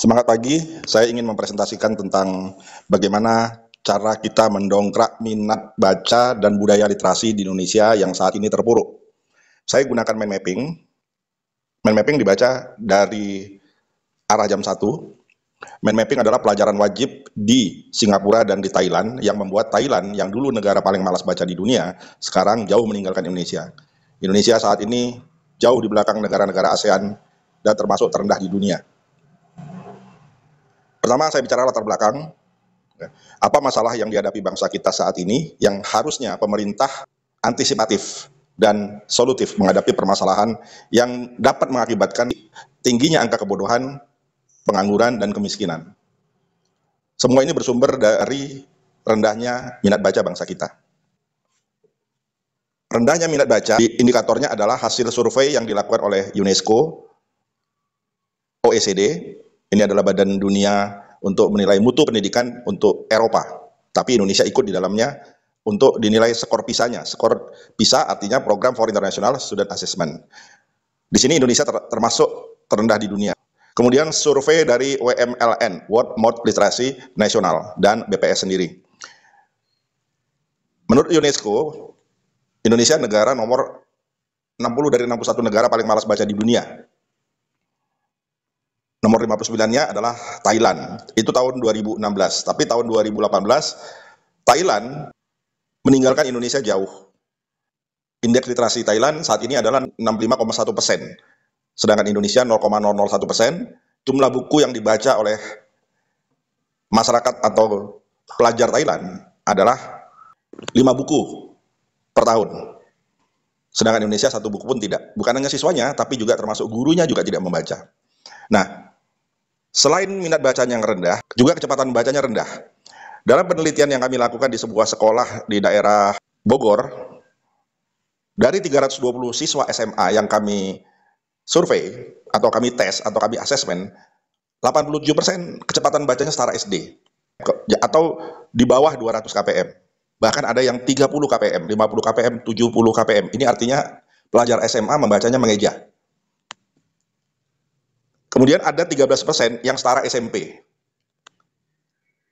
Semangat pagi, saya ingin mempresentasikan tentang bagaimana cara kita mendongkrak minat baca dan budaya literasi di Indonesia yang saat ini terpuruk. Saya gunakan mind mapping. Mind mapping dibaca dari arah jam 1. Mind mapping adalah pelajaran wajib di Singapura dan di Thailand yang membuat Thailand yang dulu negara paling malas baca di dunia, sekarang jauh meninggalkan Indonesia. Indonesia saat ini jauh di belakang negara-negara ASEAN dan termasuk terendah di dunia. Pertama, saya bicara latar belakang. Apa masalah yang dihadapi bangsa kita saat ini yang harusnya pemerintah antisipatif dan solutif menghadapi permasalahan yang dapat mengakibatkan tingginya angka kebodohan, pengangguran, dan kemiskinan. Semua ini bersumber dari rendahnya minat baca bangsa kita. Rendahnya minat baca, indikatornya adalah hasil survei yang dilakukan oleh UNESCO, OECD, ini adalah badan dunia untuk menilai mutu pendidikan untuk Eropa. Tapi Indonesia ikut di dalamnya untuk dinilai skor PISA-nya. Skor PISA artinya Program for International Student Assessment. Di sini Indonesia termasuk terendah di dunia. Kemudian survei dari WMLN, World Mouth Literacy National, dan BPS sendiri. Menurut UNESCO, Indonesia negara nomor 60 dari 61 negara paling malas baca di dunia. Nomor 59-nya adalah Thailand, itu tahun 2016. Tapi tahun 2018, Thailand meninggalkan Indonesia jauh. Indeks literasi Thailand saat ini adalah 65,1%, sedangkan Indonesia 0,001%. Jumlah buku yang dibaca oleh masyarakat atau pelajar Thailand adalah 5 buku per tahun. Sedangkan Indonesia 1 buku pun tidak. Bukan hanya siswanya, tapi juga termasuk gurunya juga tidak membaca. Nah, selain minat bacanya yang rendah, juga kecepatan bacanya rendah. Dalam penelitian yang kami lakukan di sebuah sekolah di daerah Bogor, dari 320 siswa SMA yang kami survei, atau kami tes, atau kami asesmen, 87% kecepatan bacanya setara SD, atau di bawah 200 kpm. Bahkan ada yang 30 kpm, 50 kpm, 70 kpm. Ini artinya pelajar SMA membacanya mengeja. Kemudian ada 13% yang setara SMP.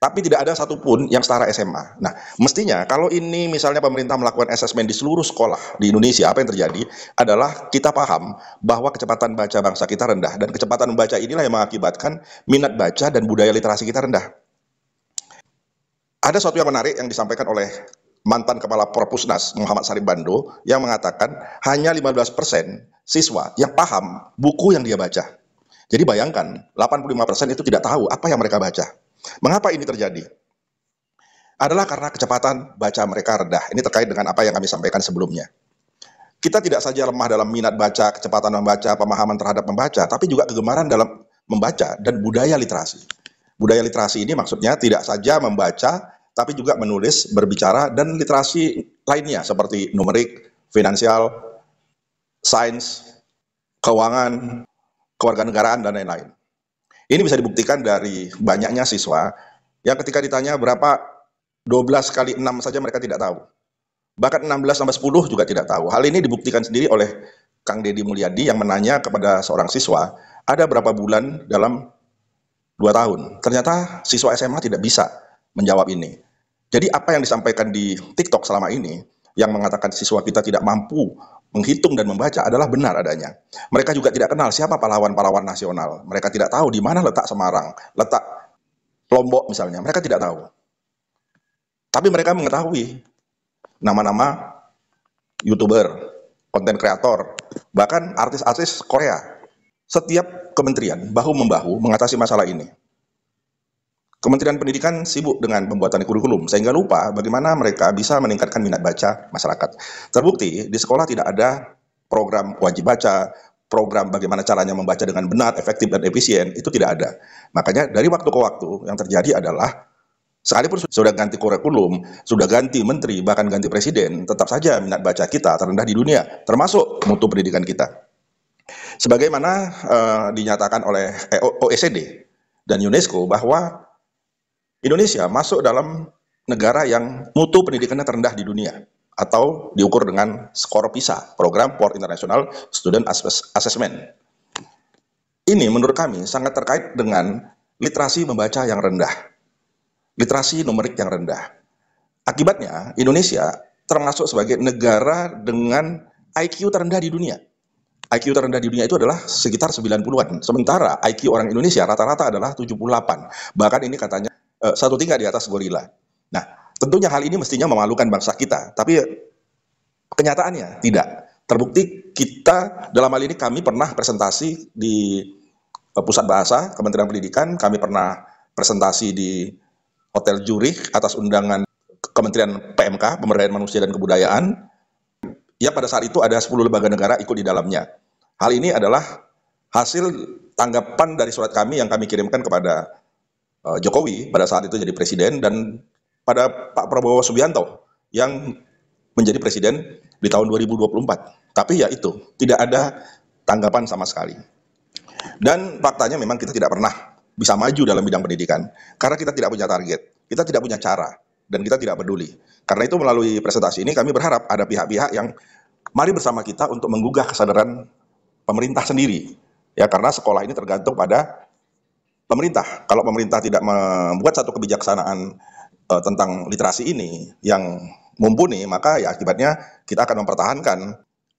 Tapi tidak ada satupun yang setara SMA. Nah, mestinya kalau ini misalnya pemerintah melakukan asesmen di seluruh sekolah di Indonesia, apa yang terjadi adalah kita paham bahwa kecepatan baca bangsa kita rendah. Dan kecepatan membaca inilah yang mengakibatkan minat baca dan budaya literasi kita rendah. Ada sesuatu yang menarik yang disampaikan oleh mantan Kepala Propusnas Muhammad Sarip Bando yang mengatakan hanya 15% siswa yang paham buku yang dia baca. Jadi bayangkan, 85% itu tidak tahu apa yang mereka baca. Mengapa ini terjadi? Adalah karena kecepatan baca mereka rendah. Ini terkait dengan apa yang kami sampaikan sebelumnya. Kita tidak saja lemah dalam minat baca, kecepatan membaca, pemahaman terhadap membaca, tapi juga kegemaran dalam membaca dan budaya literasi. Budaya literasi ini maksudnya tidak saja membaca, tapi juga menulis, berbicara, dan literasi lainnya seperti numerik, finansial, sains, keuangan, kewarganegaraan, dan lain-lain. Ini bisa dibuktikan dari banyaknya siswa yang ketika ditanya berapa 12 kali 6 saja mereka tidak tahu. Bahkan 16 tambah 10 juga tidak tahu. Hal ini dibuktikan sendiri oleh Kang Deddy Mulyadi yang menanya kepada seorang siswa, ada berapa bulan dalam 2 tahun. Ternyata siswa SMA tidak bisa menjawab ini. Jadi apa yang disampaikan di TikTok selama ini, yang mengatakan siswa kita tidak mampu menghitung dan membaca adalah benar adanya. Mereka juga tidak kenal siapa pahlawan-pahlawan nasional. Mereka tidak tahu di mana letak Semarang, letak Lombok misalnya. Mereka tidak tahu. Tapi mereka mengetahui nama-nama YouTuber, konten kreator, bahkan artis-artis Korea. Setiap kementerian bahu-membahu mengatasi masalah ini. Kementerian Pendidikan sibuk dengan pembuatan kurikulum, sehingga lupa bagaimana mereka bisa meningkatkan minat baca masyarakat. Terbukti, di sekolah tidak ada program wajib baca, program bagaimana caranya membaca dengan benar, efektif, dan efisien, itu tidak ada. Makanya dari waktu ke waktu yang terjadi adalah, sekalipun sudah ganti kurikulum, sudah ganti menteri, bahkan ganti presiden, tetap saja minat baca kita terendah di dunia, termasuk mutu pendidikan kita. Sebagaimana dinyatakan oleh OECD dan UNESCO bahwa Indonesia masuk dalam negara yang mutu pendidikannya terendah di dunia atau diukur dengan skor PISA, Program for International Student Assessment. Ini menurut kami sangat terkait dengan literasi membaca yang rendah, literasi numerik yang rendah. Akibatnya, Indonesia termasuk sebagai negara dengan IQ terendah di dunia. IQ terendah di dunia itu adalah sekitar 90-an. Sementara IQ orang Indonesia rata-rata adalah 78. Bahkan ini katanya satu tingkat di atas gorila. Nah, tentunya hal ini mestinya memalukan bangsa kita. Tapi kenyataannya tidak. Terbukti kita, dalam hal ini kami pernah presentasi di Pusat Bahasa Kementerian Pendidikan. Kami pernah presentasi di Hotel Zurich atas undangan Kementerian PMK, Pemberdayaan Manusia dan Kebudayaan. Ya, pada saat itu ada 10 lembaga negara ikut di dalamnya. Hal ini adalah hasil tanggapan dari surat kami yang kami kirimkan kepada Jokowi pada saat itu jadi presiden, dan pada Pak Prabowo Subianto yang menjadi presiden di tahun 2024. Tapi ya itu, tidak ada tanggapan sama sekali. Dan faktanya memang kita tidak pernah bisa maju dalam bidang pendidikan karena kita tidak punya target, kita tidak punya cara, dan kita tidak peduli. Karena itu melalui presentasi ini kami berharap ada pihak-pihak yang mari bersama kita untuk menggugah kesadaran pemerintah sendiri. Ya, karena sekolah ini tergantung pada pemerintah. Kalau pemerintah tidak membuat satu kebijaksanaan tentang literasi ini yang mumpuni, maka ya akibatnya kita akan mempertahankan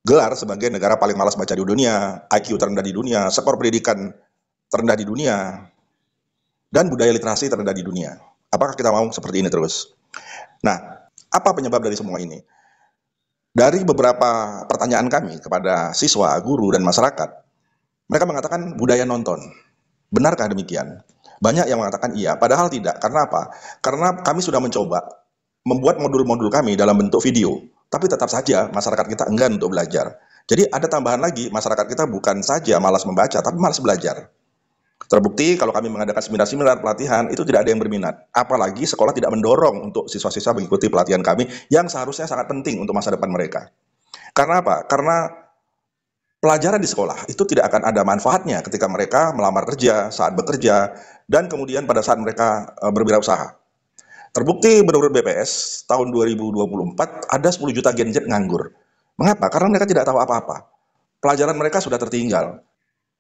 gelar sebagai negara paling malas baca di dunia, IQ terendah di dunia, skor pendidikan terendah di dunia, dan budaya literasi terendah di dunia. Apakah kita mau seperti ini terus? Nah, apa penyebab dari semua ini? Dari beberapa pertanyaan kami kepada siswa, guru, dan masyarakat, mereka mengatakan budaya nonton. Benarkah demikian? Banyak yang mengatakan iya, padahal tidak. Karena apa? Karena kami sudah mencoba membuat modul-modul kami dalam bentuk video, tapi tetap saja masyarakat kita enggan untuk belajar. Jadi ada tambahan lagi, masyarakat kita bukan saja malas membaca, tapi malas belajar. Terbukti kalau kami mengadakan seminar-seminar pelatihan, itu tidak ada yang berminat. Apalagi sekolah tidak mendorong untuk siswa-siswa mengikuti pelatihan kami yang seharusnya sangat penting untuk masa depan mereka. Karena apa? Karena pelajaran di sekolah itu tidak akan ada manfaatnya ketika mereka melamar kerja, saat bekerja, dan kemudian pada saat mereka berwirausaha. Terbukti menurut BPS, tahun 2024 ada 10 juta Gen Z nganggur. Mengapa? Karena mereka tidak tahu apa-apa. Pelajaran mereka sudah tertinggal.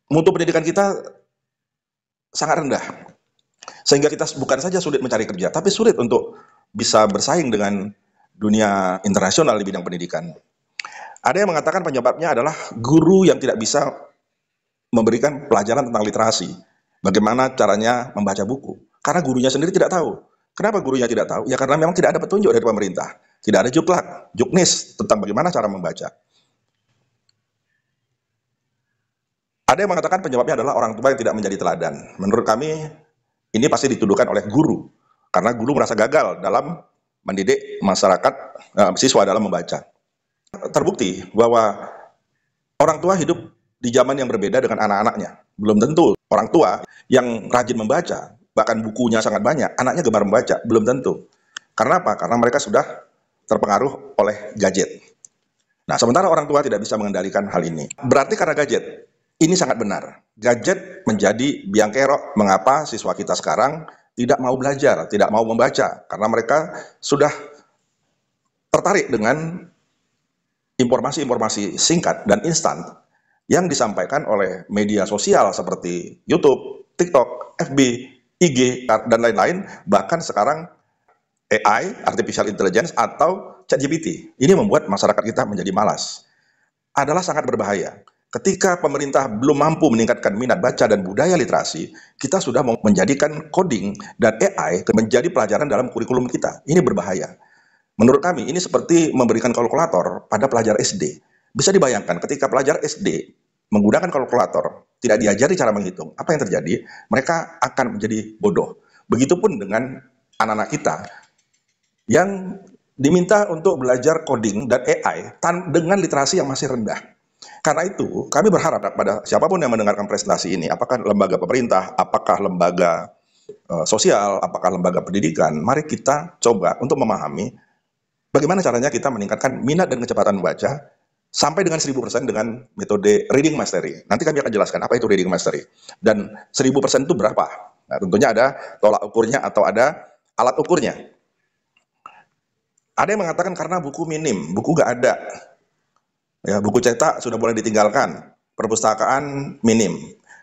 Mutu pendidikan kita sangat rendah. Sehingga kita bukan saja sulit mencari kerja, tapi sulit untuk bisa bersaing dengan dunia internasional di bidang pendidikan. Ada yang mengatakan penyebabnya adalah guru yang tidak bisa memberikan pelajaran tentang literasi. Bagaimana caranya membaca buku. Karena gurunya sendiri tidak tahu. Kenapa gurunya tidak tahu? Ya karena memang tidak ada petunjuk dari pemerintah. Tidak ada juklak, juknis tentang bagaimana cara membaca. Ada yang mengatakan penyebabnya adalah orang tua yang tidak menjadi teladan. Menurut kami, ini pasti dituduhkan oleh guru. Karena guru merasa gagal dalam mendidik masyarakat, siswa dalam membaca. Terbukti bahwa orang tua hidup di zaman yang berbeda dengan anak-anaknya. Belum tentu orang tua yang rajin membaca, bahkan bukunya sangat banyak, anaknya gemar membaca, belum tentu. Karena apa? Karena mereka sudah terpengaruh oleh gadget. Nah, sementara orang tua tidak bisa mengendalikan hal ini. Berarti karena gadget. Ini sangat benar. Gadget menjadi biang kerok mengapa siswa kita sekarang tidak mau belajar, tidak mau membaca. Karena mereka sudah tertarik dengan informasi-informasi singkat dan instan yang disampaikan oleh media sosial seperti YouTube, TikTok, FB, IG, dan lain-lain. Bahkan sekarang AI, Artificial Intelligence, atau ChatGPT. Ini membuat masyarakat kita menjadi malas. Adalah sangat berbahaya. Ketika pemerintah belum mampu meningkatkan minat baca dan budaya literasi, kita sudah mau menjadikan coding dan AI menjadi pelajaran dalam kurikulum kita. Ini berbahaya. Menurut kami, ini seperti memberikan kalkulator pada pelajar SD. Bisa dibayangkan ketika pelajar SD menggunakan kalkulator, tidak diajari cara menghitung, apa yang terjadi? Mereka akan menjadi bodoh. Begitupun dengan anak-anak kita yang diminta untuk belajar coding dan AI dengan literasi yang masih rendah. Karena itu, kami berharap pada siapapun yang mendengarkan presentasi ini, apakah lembaga pemerintah, apakah lembaga sosial, apakah lembaga pendidikan, mari kita coba untuk memahami bagaimana caranya kita meningkatkan minat dan kecepatan membaca sampai dengan 1000% dengan metode reading mastery. Nanti kami akan jelaskan apa itu reading mastery. Dan 1000% itu berapa? Nah, tentunya ada tolak ukurnya atau ada alat ukurnya. Ada yang mengatakan karena buku minim, buku nggak ada. Ya, buku cetak sudah mulai ditinggalkan, perpustakaan minim.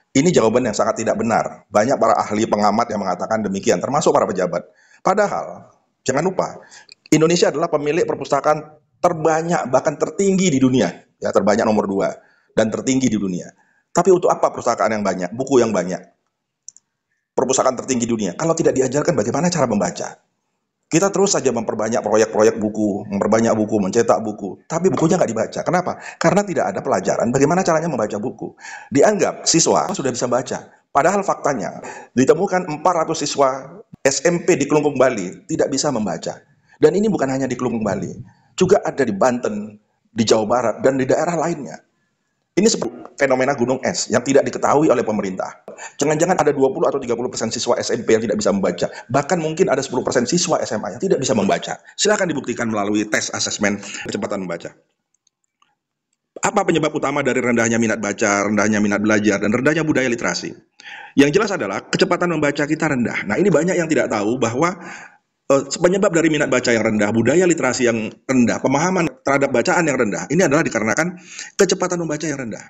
Ini jawaban yang sangat tidak benar. Banyak para ahli pengamat yang mengatakan demikian, termasuk para pejabat. Padahal, jangan lupa, Indonesia adalah pemilik perpustakaan terbanyak, bahkan tertinggi di dunia. Ya, terbanyak nomor 2 dan tertinggi di dunia. Tapi untuk apa perpustakaan yang banyak, buku yang banyak, perpustakaan tertinggi dunia? Kalau tidak diajarkan bagaimana cara membaca. Kita terus saja memperbanyak proyek-proyek buku, memperbanyak buku, mencetak buku, tapi bukunya nggak dibaca. Kenapa? Karena tidak ada pelajaran bagaimana caranya membaca buku. Dianggap siswa sudah bisa baca. Padahal faktanya, ditemukan 400 siswa SMP di Kelungkung, Bali, tidak bisa membaca. Dan ini bukan hanya di Kelungkung, Bali, juga ada di Banten, di Jawa Barat, dan di daerah lainnya. Ini seperti fenomena gunung es yang tidak diketahui oleh pemerintah. Jangan-jangan ada 20 atau 30% siswa SMP yang tidak bisa membaca. Bahkan mungkin ada 10% siswa SMA yang tidak bisa membaca. Silakan dibuktikan melalui tes asesmen kecepatan membaca. Apa penyebab utama dari rendahnya minat baca, rendahnya minat belajar, dan rendahnya budaya literasi? Yang jelas adalah kecepatan membaca kita rendah. Nah, ini banyak yang tidak tahu bahwa penyebab dari minat baca yang rendah, budaya literasi yang rendah, pemahaman terhadap bacaan yang rendah, ini adalah dikarenakan kecepatan membaca yang rendah.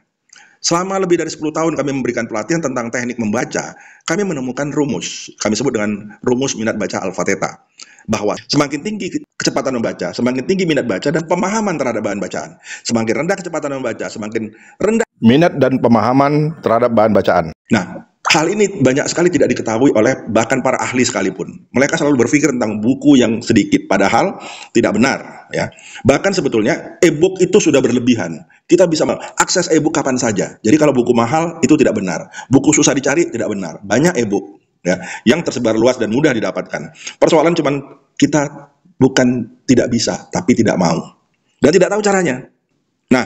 Selama lebih dari 10 tahun kami memberikan pelatihan tentang teknik membaca, kami menemukan rumus, kami sebut dengan rumus minat baca alfa theta, bahwa semakin tinggi kecepatan membaca, semakin tinggi minat baca dan pemahaman terhadap bahan bacaan. Semakin rendah kecepatan membaca, semakin rendah minat dan pemahaman terhadap bahan bacaan. Nah, hal ini banyak sekali tidak diketahui oleh bahkan para ahli sekalipun. Mereka selalu berpikir tentang buku yang sedikit, padahal tidak benar. Ya. Bahkan sebetulnya e-book itu sudah berlebihan. Kita bisa akses e-book kapan saja. Jadi kalau buku mahal itu tidak benar. Buku susah dicari tidak benar. Banyak e-book ya, yang tersebar luas dan mudah didapatkan. Persoalan cuman kita bukan tidak bisa, tapi tidak mau. Dan tidak tahu caranya. Nah,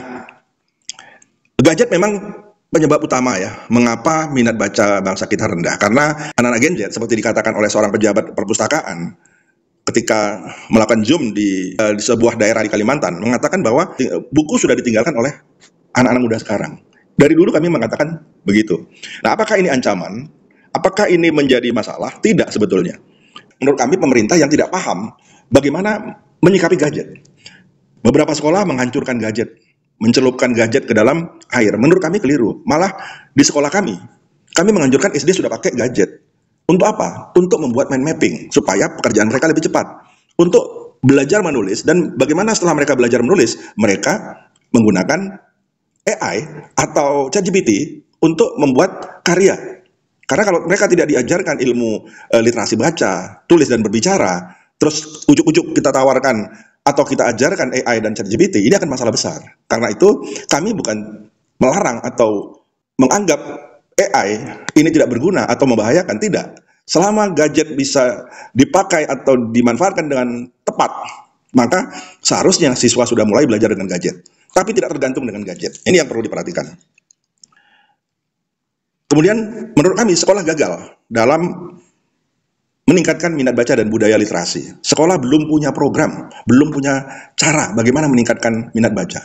gadget memang penyebab utama ya, mengapa minat baca bangsa kita rendah. Karena anak-anak Gen Z, seperti dikatakan oleh seorang pejabat perpustakaan, ketika melakukan Zoom di sebuah daerah di Kalimantan, mengatakan bahwa buku sudah ditinggalkan oleh anak-anak muda sekarang. Dari dulu kami mengatakan begitu. Nah, apakah ini ancaman? Apakah ini menjadi masalah? Tidak sebetulnya. Menurut kami pemerintah yang tidak paham bagaimana menyikapi gadget. Beberapa sekolah menghancurkan gadget, mencelupkan gadget ke dalam air. Menurut kami keliru. Malah di sekolah kami menghancurkan SD sudah pakai gadget. Untuk apa? Untuk membuat mind mapping supaya pekerjaan mereka lebih cepat. Untuk belajar menulis, dan bagaimana setelah mereka belajar menulis, mereka menggunakan AI atau ChatGPT untuk membuat karya. Karena kalau mereka tidak diajarkan ilmu literasi baca, tulis dan berbicara, terus ujuk-ujuk kita tawarkan atau kita ajarkan AI dan ChatGPT, ini akan masalah besar. Karena itu kami bukan melarang atau menganggap AI ini tidak berguna atau membahayakan, tidak. Selama gadget bisa dipakai atau dimanfaatkan dengan tepat, maka seharusnya siswa sudah mulai belajar dengan gadget. Tapi tidak tergantung dengan gadget. Ini yang perlu diperhatikan. Kemudian menurut kami sekolah gagal dalam meningkatkan minat baca dan budaya literasi. Sekolah belum punya program, belum punya cara bagaimana meningkatkan minat baca.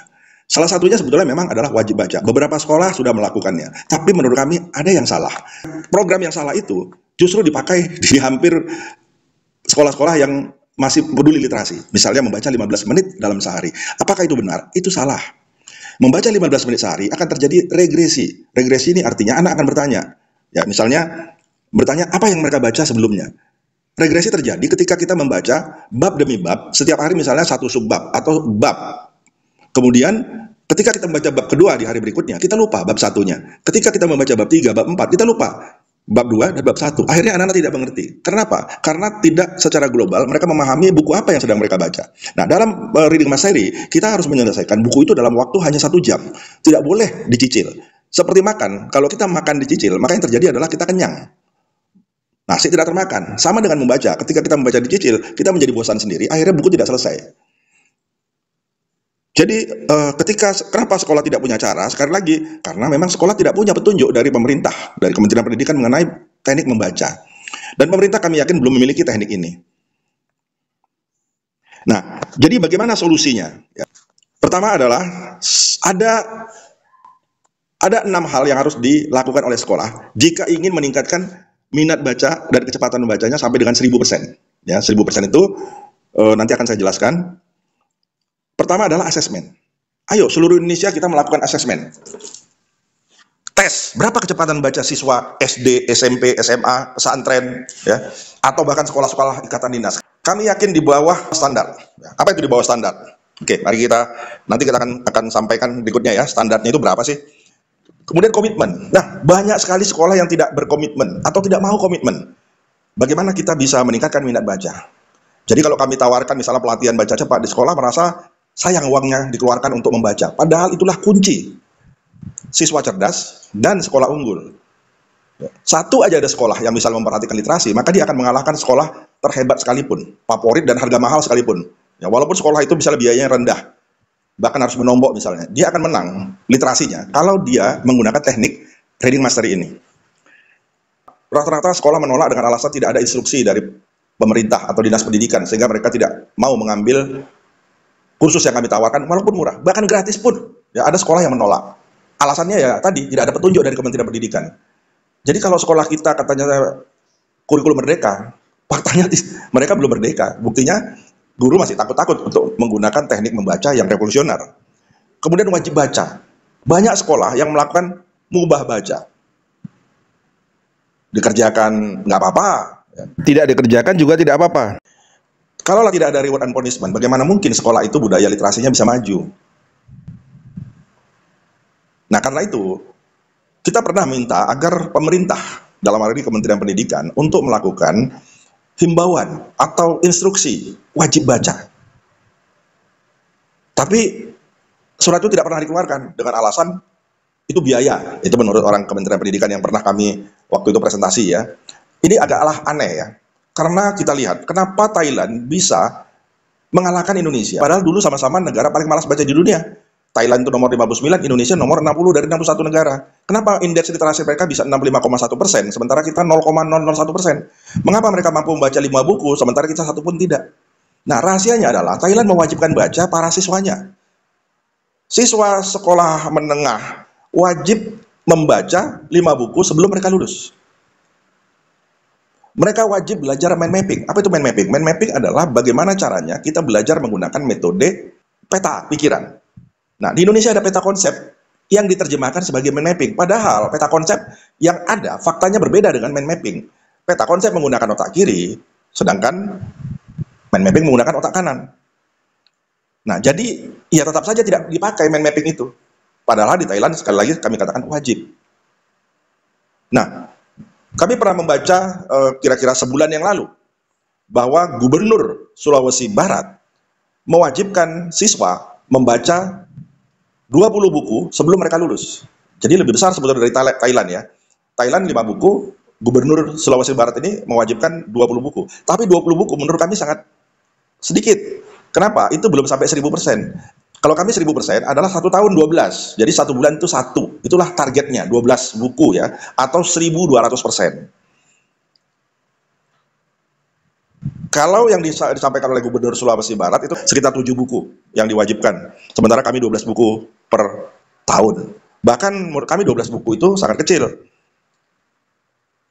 Salah satunya sebetulnya memang adalah wajib baca. Beberapa sekolah sudah melakukannya, tapi menurut kami ada yang salah. Program yang salah itu justru dipakai di hampir sekolah-sekolah yang masih peduli literasi. Misalnya membaca 15 menit dalam sehari. Apakah itu benar? Itu salah. Membaca 15 menit sehari akan terjadi regresi. Regresi ini artinya anak akan bertanya. Ya, misalnya bertanya apa yang mereka baca sebelumnya. Regresi terjadi ketika kita membaca bab demi bab, setiap hari misalnya satu subbab atau bab. Kemudian ketika kita membaca bab kedua di hari berikutnya, kita lupa bab satunya. Ketika kita membaca bab 3, bab 4, kita lupa bab 2 dan bab 1. Akhirnya anak-anak tidak mengerti. Kenapa? Karena tidak secara global mereka memahami buku apa yang sedang mereka baca. Nah, dalam reading mastery, kita harus menyelesaikan buku itu dalam waktu hanya 1 jam. Tidak boleh dicicil. Seperti makan, kalau kita makan dicicil, maka yang terjadi adalah kita kenyang. Nasi tidak termakan. Sama dengan membaca. Ketika kita membaca dicicil, kita menjadi bosan sendiri. Akhirnya buku tidak selesai. Jadi kenapa sekolah tidak punya cara? Sekali lagi, karena memang sekolah tidak punya petunjuk dari pemerintah, dari Kementerian Pendidikan mengenai teknik membaca. Dan pemerintah kami yakin belum memiliki teknik ini. Nah, jadi bagaimana solusinya? Ya. Pertama adalah ada 6 hal yang harus dilakukan oleh sekolah jika ingin meningkatkan minat baca dan kecepatan membacanya sampai dengan 1000%. Ya, 1000% itu nanti akan saya jelaskan. Pertama adalah asesmen. Ayo seluruh Indonesia kita melakukan asesmen. tes berapa kecepatan baca siswa SD, SMP, SMA, pesantren, ya, atau bahkan sekolah-sekolah ikatan dinas. Kami yakin di bawah standar. Apa itu di bawah standar? Oke, mari nanti kita akan sampaikan berikutnya ya, standarnya itu berapa sih? Kemudian komitmen. Nah, banyak sekali sekolah yang tidak berkomitmen atau tidak mau komitmen. Bagaimana kita bisa meningkatkan minat baca? Jadi kalau kami tawarkan misalnya pelatihan baca cepat di sekolah, merasa sayang uangnya dikeluarkan untuk membaca. Padahal itulah kunci siswa cerdas dan sekolah unggul. Satu aja ada sekolah yang bisa memperhatikan literasi, maka dia akan mengalahkan sekolah terhebat sekalipun, favorit dan harga mahal sekalipun. Ya, walaupun sekolah itu misalnya biayanya rendah, bahkan harus menombok misalnya, dia akan menang literasinya kalau dia menggunakan teknik reading mastery ini. Rata-rata sekolah menolak dengan alasan tidak ada instruksi dari pemerintah atau dinas pendidikan, sehingga mereka tidak mau mengambil kursus yang kami tawarkan, walaupun murah, bahkan gratis pun. Ya, ada sekolah yang menolak. Alasannya ya tadi, tidak ada petunjuk dari Kementerian Pendidikan. Jadi kalau sekolah kita katanya kurikulum merdeka, faktanya mereka belum merdeka. Buktinya guru masih takut-takut untuk menggunakan teknik membaca yang revolusioner. Kemudian wajib baca. Banyak sekolah yang melakukan mubah baca. Dikerjakan nggak apa-apa. Tidak dikerjakan juga tidak apa-apa. Kalaulah tidak ada reward and punishment, bagaimana mungkin sekolah itu budaya literasinya bisa maju? Nah, karena itu, kita pernah minta agar pemerintah, dalam hal ini Kementerian Pendidikan, untuk melakukan himbauan atau instruksi wajib baca. Tapi surat itu tidak pernah dikeluarkan dengan alasan itu biaya. Itu menurut orang Kementerian Pendidikan yang pernah kami waktu itu presentasi ya. Ini agaklah aneh ya. Karena kita lihat, kenapa Thailand bisa mengalahkan Indonesia? Padahal dulu sama-sama negara paling malas baca di dunia. Thailand itu nomor 59, Indonesia nomor 60 dari 61 negara. Kenapa indeks literasi mereka bisa 65,1%, sementara kita 0,001%? Mengapa mereka mampu membaca 5 buku, sementara kita satu pun tidak? Nah, rahasianya adalah Thailand mewajibkan baca para siswanya. Siswa sekolah menengah wajib membaca 5 buku sebelum mereka lulus. Mereka wajib belajar mind mapping. Apa itu mind mapping? Mind mapping adalah bagaimana caranya kita belajar menggunakan metode peta pikiran. Nah, di Indonesia ada peta konsep yang diterjemahkan sebagai mind mapping. Padahal peta konsep yang ada faktanya berbeda dengan mind mapping. Peta konsep menggunakan otak kiri, sedangkan mind mapping menggunakan otak kanan. Nah, jadi ya tetap saja tidak dipakai mind mapping itu. Padahal di Thailand sekali lagi kami katakan wajib. Nah, kami pernah membaca kira-kira sebulan yang lalu bahwa Gubernur Sulawesi Barat mewajibkan siswa membaca 20 buku sebelum mereka lulus. Jadi lebih besar sebetulnya dari Thailand ya. Thailand 5 buku, Gubernur Sulawesi Barat ini mewajibkan 20 buku. Tapi 20 buku menurut kami sangat sedikit. Kenapa? Itu belum sampai 1000%. Kalau kami 1000% adalah 1 tahun 12. Jadi 1 bulan itu 1. Itulah targetnya, 12 buku ya. Atau 1200%. Kalau yang disampaikan oleh Gubernur Sulawesi Barat itu sekitar 7 buku yang diwajibkan. Sementara kami 12 buku per tahun. Bahkan menurut kami 12 buku itu sangat kecil.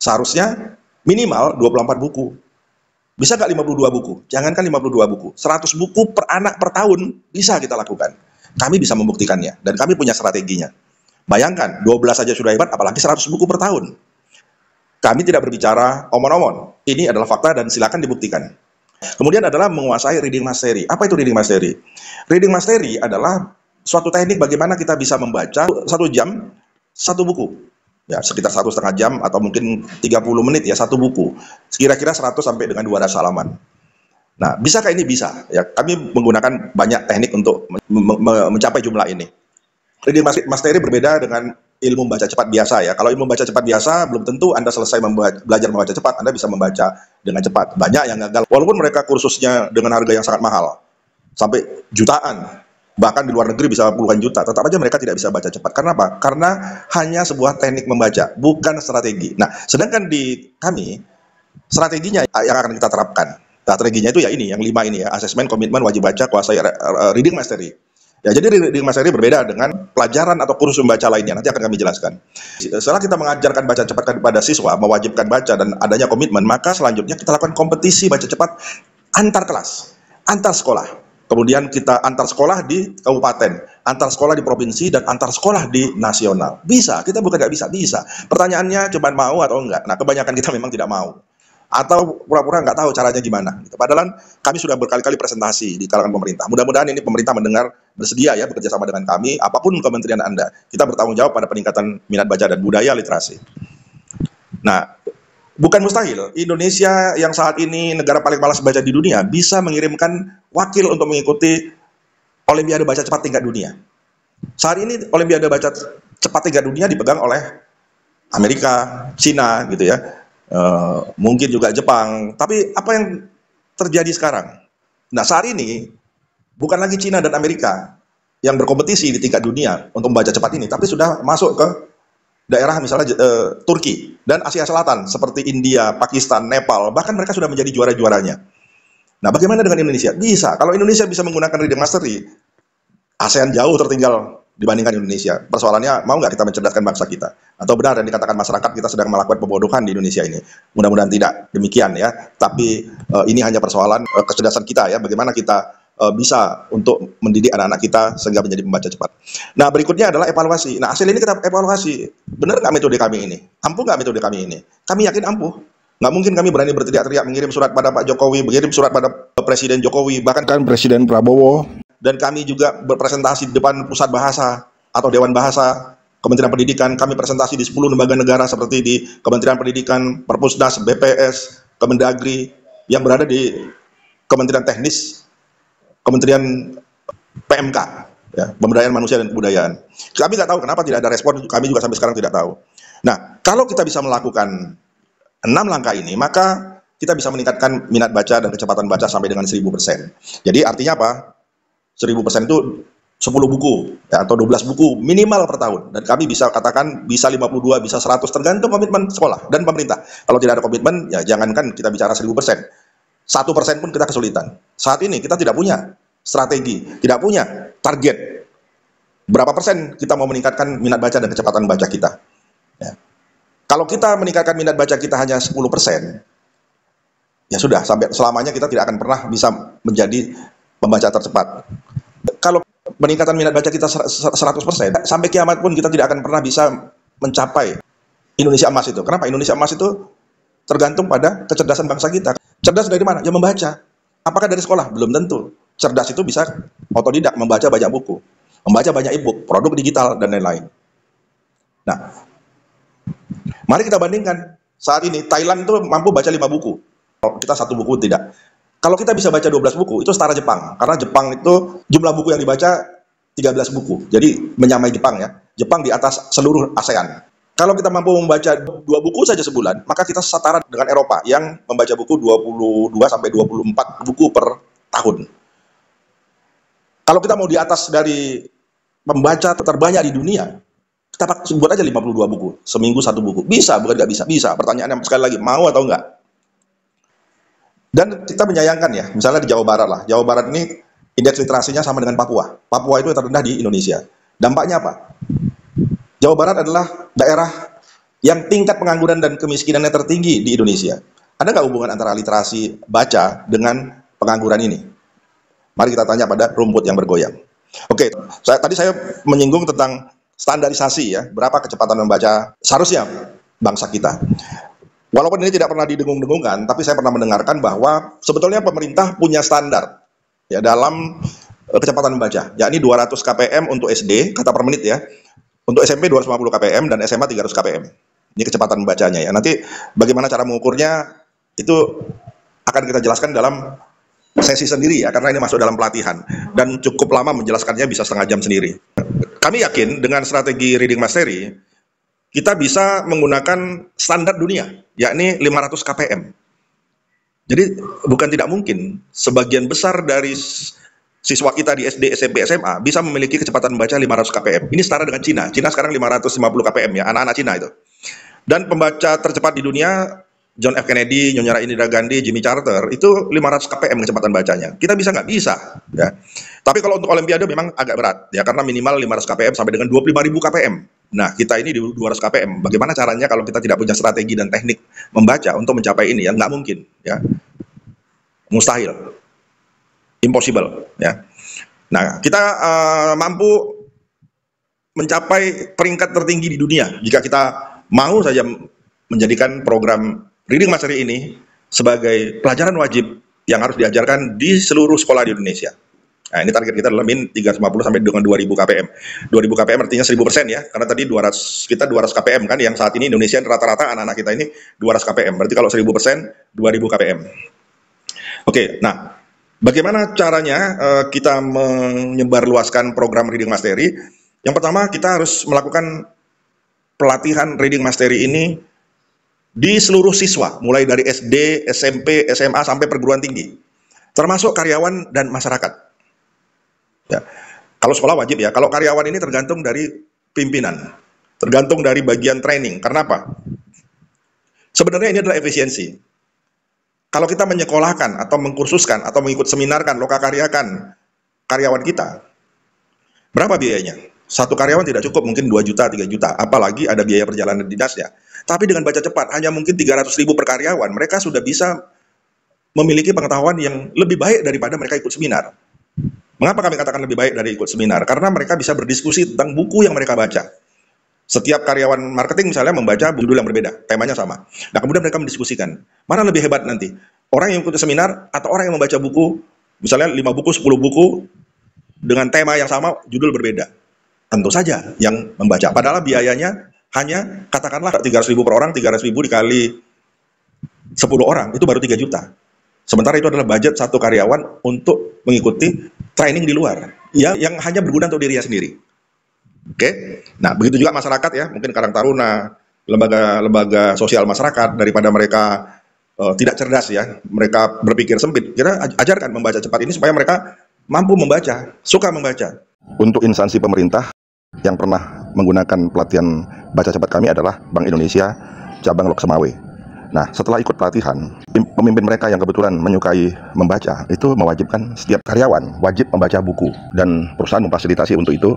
Seharusnya minimal 24 buku. Bisa nggak 52 buku? Jangankan 52 buku. 100 buku per anak per tahun bisa kita lakukan. Kami bisa membuktikannya. Dan kami punya strateginya. Bayangkan, 12 saja sudah hebat, apalagi 100 buku per tahun. Kami tidak berbicara omon-omon. Ini adalah fakta dan silakan dibuktikan. Kemudian adalah menguasai reading mastery. Apa itu reading mastery? Reading mastery adalah suatu teknik bagaimana kita bisa membaca 1 jam 1 buku. Ya, sekitar 1,5 jam atau mungkin 30 menit ya 1 buku. Kira-kira 100 sampai dengan 200 halaman. Nah, bisakah ini? Bisa. Ya, kami menggunakan banyak teknik untuk mencapai jumlah ini. Reading mastery berbeda dengan ilmu membaca cepat biasa ya. Kalau ilmu membaca cepat biasa, belum tentu Anda selesai belajar membaca cepat, Anda bisa membaca dengan cepat. Banyak yang gagal. Walaupun mereka kursusnya dengan harga yang sangat mahal, sampai jutaan, bahkan di luar negeri bisa puluhan juta, tetap aja mereka tidak bisa baca cepat. Karena apa? Karena hanya sebuah teknik membaca, bukan strategi. Nah, sedangkan di kami, strateginya yang akan kita terapkan. Strateginya itu ya ini, yang 5 ini ya, asesmen, komitmen, wajib baca, kuasai reading mastery. Ya, jadi reading mastery berbeda dengan pelajaran atau kursus membaca lainnya. Nanti akan kami jelaskan. Setelah kita mengajarkan baca cepat kepada siswa, mewajibkan baca dan adanya komitmen, maka selanjutnya kita lakukan kompetisi baca cepat antar kelas, antar sekolah. Kemudian kita antar sekolah di kabupaten, antar sekolah di provinsi dan antar sekolah di nasional. Bisa, kita bukan nggak bisa, bisa. Pertanyaannya cuma mau atau enggak. Nah, kebanyakan kita memang tidak mau. Atau pura-pura nggak tahu caranya gimana. Padahal kami sudah berkali-kali presentasi di kalangan pemerintah. Mudah-mudahan ini pemerintah mendengar, bersedia ya bekerja sama dengan kami, apapun kementerian Anda. Kita bertanggung jawab pada peningkatan minat baca dan budaya literasi. Nah, bukan mustahil, Indonesia yang saat ini negara paling malas baca di dunia bisa mengirimkan wakil untuk mengikuti Olimpiade Baca Cepat tingkat dunia. Saat ini Olimpiade Baca Cepat tingkat dunia dipegang oleh Amerika, Cina gitu ya. Mungkin juga Jepang. Tapi apa yang terjadi sekarang? Nah, saat ini bukan lagi Cina dan Amerika yang berkompetisi di tingkat dunia untuk membaca cepat ini, tapi sudah masuk ke daerah misalnya Turki dan Asia Selatan seperti India, Pakistan, Nepal, bahkan mereka sudah menjadi juara-juaranya. Nah, bagaimana dengan Indonesia? Bisa. Kalau Indonesia bisa menggunakan reading mastery, ASEAN jauh tertinggal dibandingkan Indonesia. Persoalannya, mau nggak kita mencerdaskan bangsa kita? Atau benar yang dikatakan masyarakat kita sedang melakukan pembodohan di Indonesia ini? Mudah-mudahan tidak demikian ya. Tapi ini hanya persoalan kecerdasan kita ya. Bagaimana kita bisa untuk mendidik anak-anak kita sehingga menjadi pembaca cepat. Nah, berikutnya adalah evaluasi. Nah, hasil ini kita evaluasi. Benar nggak metode kami ini? Ampuh nggak metode kami ini? Kami yakin ampuh. Nggak mungkin kami berani berteriak-teriak mengirim surat pada Pak Jokowi, mengirim surat pada Presiden Jokowi, bahkan Presiden Prabowo. dan kami juga berpresentasi di depan Pusat Bahasa atau Dewan Bahasa Kementerian Pendidikan. Kami presentasi di 10 lembaga negara seperti di Kementerian Pendidikan, Perpusnas, BPS, Kemendagri, yang berada di Kementerian Teknis, Kementerian PMK, ya, Pemberdayaan Manusia dan Kebudayaan. Kami nggak tahu kenapa tidak ada respon, kami juga sampai sekarang tidak tahu. Nah, kalau kita bisa melakukan 6 langkah ini, maka kita bisa meningkatkan minat baca dan kecepatan baca sampai dengan 1000%. Jadi artinya apa? 1000% itu 10 buku ya, atau 12 buku minimal per tahun, dan kami bisa katakan bisa 52, bisa 100, tergantung komitmen sekolah dan pemerintah. Kalau tidak ada komitmen, ya jangankan kita bicara 1000%, 1% pun kita kesulitan. Saat ini kita tidak punya strategi, tidak punya target berapa persen kita mau meningkatkan minat baca dan kecepatan baca kita ya. Kalau kita meningkatkan minat baca kita hanya 10%, ya sudah, sampai selamanya kita tidak akan pernah bisa menjadi pembaca tercepat. Kalau peningkatan minat baca kita 100%, sampai kiamat pun kita tidak akan pernah bisa mencapai Indonesia Emas itu. Kenapa? Indonesia Emas itu tergantung pada kecerdasan bangsa kita. Cerdas dari mana? Ya membaca. Apakah dari sekolah? Belum tentu. Cerdas itu bisa otodidak, membaca banyak buku, membaca banyak e-book, produk digital, dan lain-lain. Nah, mari kita bandingkan. Saat ini Thailand itu mampu baca 5 buku. Kita 1 buku tidak. Kalau kita bisa baca 12 buku, itu setara Jepang. Karena Jepang itu jumlah buku yang dibaca 13 buku. Jadi menyamai Jepang ya. Jepang di atas seluruh ASEAN. Kalau kita mampu membaca 2 buku saja sebulan, maka kita setara dengan Eropa yang membaca buku 22 sampai 24 buku per tahun. Kalau kita mau di atas dari pembaca terbanyak di dunia, kita buat aja 52 buku. Seminggu 1 buku. Bisa, bukan nggak bisa? Bisa. Pertanyaannya sekali lagi, mau atau enggak? Dan kita menyayangkan ya, misalnya di Jawa Barat lah. Jawa Barat ini indeks literasinya sama dengan Papua. Papua itu terendah di Indonesia. Dampaknya apa? Jawa Barat adalah daerah yang tingkat pengangguran dan kemiskinannya tertinggi di Indonesia. Ada nggak hubungan antara literasi baca dengan pengangguran ini? Mari kita tanya pada rumput yang bergoyang. Oke, tadi saya menyinggung tentang standarisasi ya, berapa kecepatan membaca seharusnya bangsa kita. Walaupun ini tidak pernah didengung-dengungkan, tapi saya pernah mendengarkan bahwa sebetulnya pemerintah punya standar ya dalam kecepatan membaca, yakni 200 kpm untuk SD, kata per menit ya. Untuk SMP 250 kpm dan SMA 300 kpm. Ini kecepatan membacanya ya. Nanti bagaimana cara mengukurnya itu akan kita jelaskan dalam sesi sendiri ya, karena ini masuk dalam pelatihan dan cukup lama menjelaskannya, bisa setengah jam sendiri. Kami yakin dengan strategi reading mastery kita bisa menggunakan standar dunia, yakni 500 kpm. Jadi bukan tidak mungkin sebagian besar dari siswa kita di SD, SMP, SMA bisa memiliki kecepatan membaca 500 kpm. Ini setara dengan Cina. Cina sekarang 550 kpm ya, anak-anak Cina itu. Dan pembaca tercepat di dunia, John F. Kennedy, Nyonya Indira Gandhi, Jimmy Carter, itu 500 kpm kecepatan bacanya. Kita bisa nggak? Bisa. Ya. Tapi kalau untuk Olimpiade memang agak berat, ya, karena minimal 500 kpm sampai dengan 25.000 kpm. Nah, kita ini di 200 kpm. Bagaimana caranya kalau kita tidak punya strategi dan teknik membaca untuk mencapai ini? Ya, nggak mungkin. Ya. Mustahil. Impossible. Ya. Nah, kita mampu mencapai peringkat tertinggi di dunia jika kita mau saja menjadikan program Reading Mastery ini sebagai pelajaran wajib yang harus diajarkan di seluruh sekolah di Indonesia. Nah, ini target kita adalah min 350 sampai dengan 2000 KPM. 2000 KPM artinya 1000% ya, karena tadi 200 KPM kan, yang saat ini Indonesia rata-rata anak-anak kita ini 200 KPM. Berarti kalau 1000% 2000 KPM. Oke, nah bagaimana caranya kita menyebarluaskan program Reading Mastery? Yang pertama, kita harus melakukan pelatihan Reading Mastery ini di seluruh siswa, mulai dari SD, SMP, SMA, sampai perguruan tinggi, termasuk karyawan dan masyarakat. Ya. Kalau sekolah wajib ya, kalau karyawan ini tergantung dari pimpinan, tergantung dari bagian training. Karena apa? Sebenarnya ini adalah efisiensi. Kalau kita menyekolahkan atau mengkursuskan atau mengikut seminarkan, lokakaryakan karyawan kita, berapa biayanya? Satu karyawan tidak cukup, mungkin 2 juta, 3 juta, apalagi ada biaya perjalanan dinasnya. Tapi dengan baca cepat, hanya mungkin 300.000 per karyawan, mereka sudah bisa memiliki pengetahuan yang lebih baik daripada mereka ikut seminar. Mengapa kami katakan lebih baik dari ikut seminar? Karena mereka bisa berdiskusi tentang buku yang mereka baca. Setiap karyawan marketing misalnya membaca judul yang berbeda, temanya sama. Nah, kemudian mereka mendiskusikan, mana lebih hebat nanti? Orang yang ikut seminar atau orang yang membaca buku, misalnya 5 buku, 10 buku, dengan tema yang sama, judul berbeda. Tentu saja yang membaca. Padahal biayanya hanya, katakanlah 300.000 per orang, 300.000 dikali 10 orang, itu baru 3 juta. Sementara itu adalah budget satu karyawan untuk mengikuti training di luar, yang hanya berguna untuk dirinya sendiri. Oke, nah begitu juga masyarakat ya, mungkin Karang Taruna, lembaga sosial masyarakat, daripada mereka tidak cerdas ya, mereka berpikir sempit, kita ajarkan membaca cepat ini supaya mereka mampu membaca, suka membaca. Untuk instansi pemerintah yang pernah menggunakan pelatihan baca cepat kami adalah Bank Indonesia cabang Lok Semawe. Nah, setelah ikut pelatihan, pemimpin mereka yang kebetulan menyukai membaca itu mewajibkan setiap karyawan wajib membaca buku, dan perusahaan memfasilitasi untuk itu,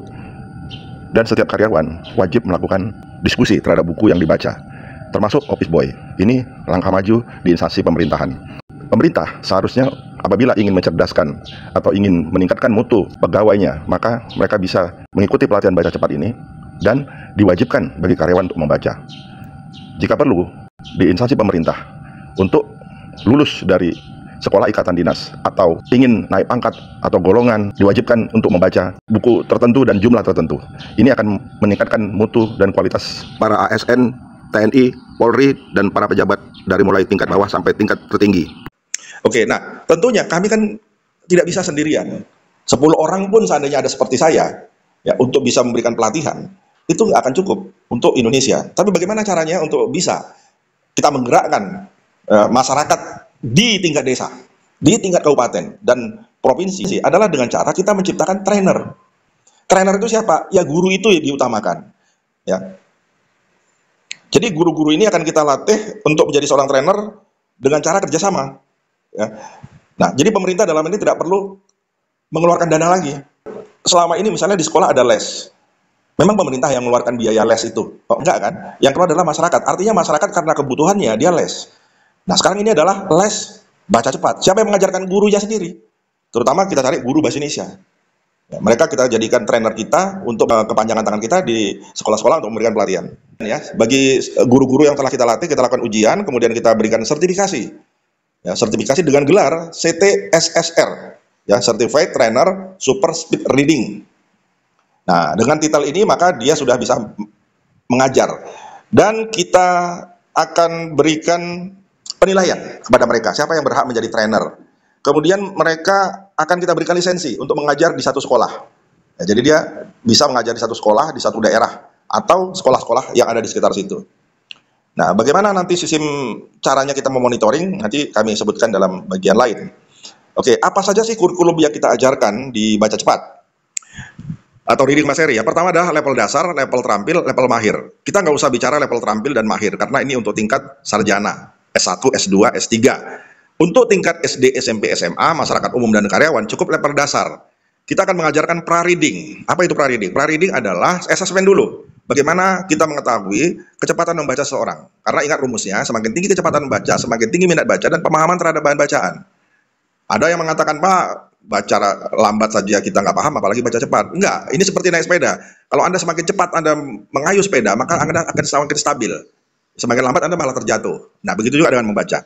dan setiap karyawan wajib melakukan diskusi terhadap buku yang dibaca, termasuk office boy. Ini langkah maju di instansi pemerintahan. Pemerintah seharusnya apabila ingin mencerdaskan atau ingin meningkatkan mutu pegawainya, maka mereka bisa mengikuti pelatihan baca cepat ini dan diwajibkan bagi karyawan untuk membaca. Jika perlu, di instansi pemerintah untuk lulus dari sekolah ikatan dinas atau ingin naik pangkat atau golongan, diwajibkan untuk membaca buku tertentu dan jumlah tertentu. Ini akan meningkatkan mutu dan kualitas para ASN, TNI, Polri, dan para pejabat dari mulai tingkat bawah sampai tingkat tertinggi. Oke, nah tentunya kami kan tidak bisa sendirian. 10 orang pun seandainya ada seperti saya, ya, untuk bisa memberikan pelatihan, itu nggak akan cukup untuk Indonesia. Tapi bagaimana caranya untuk bisa kita menggerakkan masyarakat di tingkat desa, di tingkat kabupaten, dan provinsi adalah dengan cara kita menciptakan trainer. Trainer itu siapa? Ya guru itu diutamakan. Ya. Jadi guru-guru ini akan kita latih untuk menjadi seorang trainer dengan cara kerjasama. Ya. Nah, jadi pemerintah dalam ini tidak perlu mengeluarkan dana lagi. Selama ini misalnya di sekolah ada les. Memang pemerintah yang mengeluarkan biaya les itu? Oh, enggak kan? Yang kedua adalah masyarakat. Artinya masyarakat karena kebutuhannya dia les. Nah, sekarang ini adalah les baca cepat. Siapa yang mengajarkan? Gurunya sendiri. Terutama kita cari guru bahasa Indonesia. Ya, mereka kita jadikan trainer kita untuk kepanjangan tangan kita di sekolah-sekolah untuk memberikan pelatihan. Ya, bagi guru-guru yang telah kita latih, kita lakukan ujian, kemudian kita berikan sertifikasi. Ya, sertifikasi dengan gelar CTSSR, ya, Certified Trainer Super Speed Reading. Nah, dengan titel ini maka dia sudah bisa mengajar, dan kita akan berikan penilaian kepada mereka siapa yang berhak menjadi trainer. Kemudian mereka akan kita berikan lisensi untuk mengajar di satu sekolah. Ya, jadi dia bisa mengajar di satu sekolah, di satu daerah, atau sekolah-sekolah yang ada di sekitar situ. Nah, bagaimana nanti sistem caranya kita memonitoring, nanti kami sebutkan dalam bagian lain. Oke, apa saja sih kurikulum yang kita ajarkan di baca cepat atau reading mastery? Ya, pertama adalah level dasar, level terampil, level mahir. Kita nggak usah bicara level terampil dan mahir, karena ini untuk tingkat sarjana, S1, S2, S3. Untuk tingkat SD, SMP, SMA, masyarakat umum dan karyawan, cukup level dasar. Kita akan mengajarkan pra-reading. Apa itu pra-reading? Pra-reading adalah assessment dulu. Bagaimana kita mengetahui kecepatan membaca seseorang. Karena ingat rumusnya, semakin tinggi kecepatan membaca, semakin tinggi minat baca dan pemahaman terhadap bahan bacaan. Ada yang mengatakan, Pak, baca lambat saja kita nggak paham, apalagi baca cepat. Enggak, ini seperti naik sepeda. Kalau Anda semakin cepat Anda mengayuh sepeda, maka Anda akan semakin stabil. Semakin lambat Anda malah terjatuh. Nah, begitu juga dengan membaca.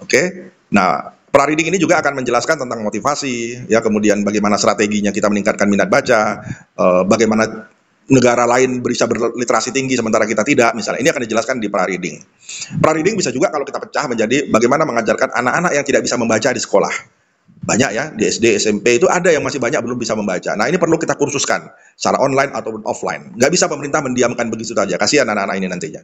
Oke. Nah, pra-reading ini juga akan menjelaskan tentang motivasi, ya, kemudian bagaimana strateginya kita meningkatkan minat baca, bagaimana negara lain bisa berliterasi tinggi sementara kita tidak, misalnya. Ini akan dijelaskan di pra-reading. Pra-reading bisa juga kalau kita pecah menjadi bagaimana mengajarkan anak-anak yang tidak bisa membaca di sekolah. Banyak ya, di SD, SMP itu ada yang masih banyak belum bisa membaca. Nah, ini perlu kita kursuskan secara online ataupun offline. Nggak bisa pemerintah mendiamkan begitu saja. Kasihan anak-anak ini nantinya.